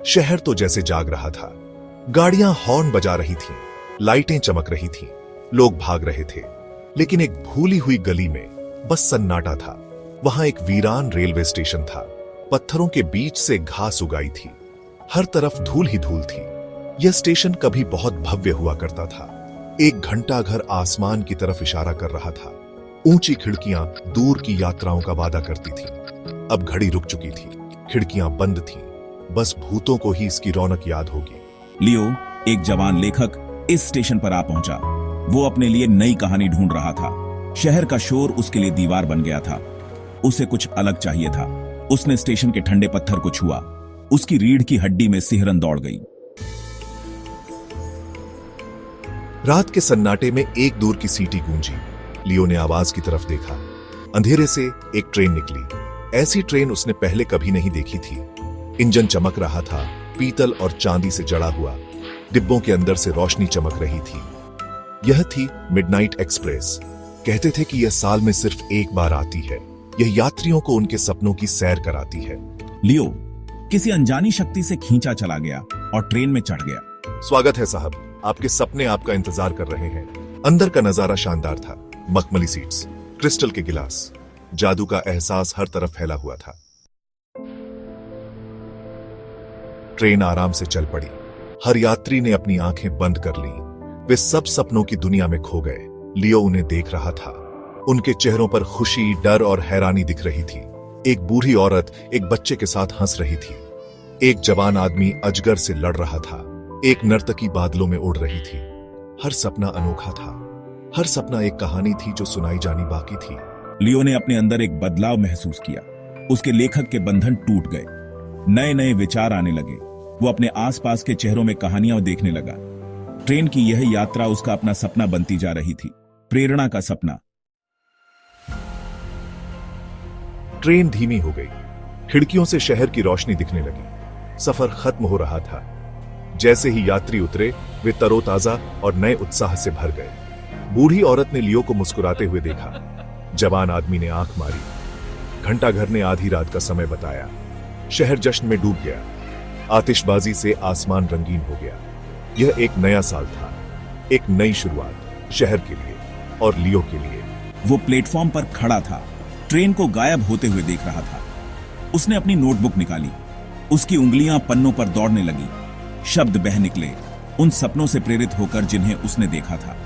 शहर तो जैसे जाग रहा था। गाड़ियां हॉर्न बजा रही थीं, लाइटें चमक रही थीं, लोग भाग रहे थे। लेकिन एक भूली हुई गली में बस सन्नाटा था। वहां एक वीरान रेलवे स्टेशन था। पत्थरों के बीच से घास उगाई थी। हर तरफ धूल ही धूल थी। यह स्टेशन कभी बहुत भव्य हुआ करता था। एक घंटा घर आसमान की तरफ इशारा कर रहा था। ऊंची खिड़कियां दूर की यात्राओं का वादा करती थीं। अब घड़ी रुक चुकी थी, खिड़कियां बंद थीं। बस भूतों को ही इसकी रौनक याद होगी। लियो, एक जवान लेखक, इस स्टेशन पर आ पहुंचा। वो अपने लिए नई कहानी ढूंढ रहा था। शहर का शोर उसके लिए दीवार बन गया था। उसे कुछ अलग चाहिए था। उसने स्टेशन के ठंडे पत्थर को छुआ। उसकी रीढ़ की हड्डी में सिहरन दौड़ गई। रात के सन्नाटे में एक दूर की सीटी गूंजी। लियो ने आवाज की तरफ देखा। अंधेरे से एक ट्रेन निकली। ऐसी ट्रेन उसने पहले कभी नहीं देखी थी। इंजन चमक रहा था, पीतल और चांदी से जड़ा हुआ। डिब्बों के अंदर से रोशनी चमक रही थी। यह थी मिडनाइट एक्सप्रेस। कहते थे कि यह साल में सिर्फ एक बार आती है। यह यात्रियों को उनके सपनों की सैर कराती है। लियो किसी अनजानी शक्ति से खींचा चला गया और ट्रेन में चढ़ गया। स्वागत है साहब, आपके सपने आपका इंतजार कर रहे हैं। अंदर का नजारा शानदार था। मखमली सीट्स, क्रिस्टल के गिलास, जादू का एहसास हर तरफ फैला हुआ था। ट्रेन आराम से चल पड़ी। हर यात्री ने अपनी आंखें बंद कर ली। वे सब सपनों की दुनिया में खो गए। लियो उन्हें देख रहा था। उनके चेहरों पर खुशी, डर और हैरानी दिख रही थी। एक बूढ़ी औरत एक बच्चे के साथ हंस रही थी। एक जवान आदमी अजगर से लड़ रहा था। एक नर्तकी बादलों में उड़ रही थी। हर सपना अनोखा था। हर सपना एक कहानी थी जो सुनाई जानी बाकी थी। लियो ने अपने अंदर एक बदलाव महसूस किया। उसके लेखक के बंधन टूट गए। नए नए विचार आने लगे। वो अपने आसपास के चेहरों में कहानियां देखने लगा। ट्रेन की यह यात्रा उसका अपना सपना बनती जा रही थी, प्रेरणा का सपना। ट्रेन धीमी हो गई। खिड़कियों से शहर की रोशनी दिखने लगी। सफर खत्म हो रहा था। जैसे ही यात्री उतरे, वे तरोताजा और नए उत्साह से भर गए। बूढ़ी औरत ने लियो को मुस्कुराते हुए देखा। जवान आदमी ने आंख मारी। घंटाघर ने आधी रात का समय बताया। शहर जश्न में डूब गया। आतिशबाजी से आसमान रंगीन हो गया। यह एक नया साल था, एक नई शुरुआत, शहर के लिए और लियो के लिए। वो प्लेटफॉर्म पर खड़ा था, ट्रेन को गायब होते हुए देख रहा था। उसने अपनी नोटबुक निकाली। उसकी उंगलियां पन्नों पर दौड़ने लगी। शब्द बह निकले, उन सपनों से प्रेरित होकर जिन्हें उसने देखा था।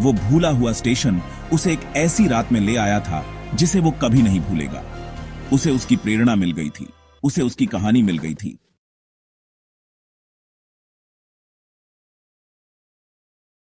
वो भूला हुआ स्टेशन उसे एक ऐसी रात में ले आया था जिसे वो कभी नहीं भूलेगा। उसे उसकी प्रेरणा मिल गई थी। उसे उसकी कहानी मिल गई थी।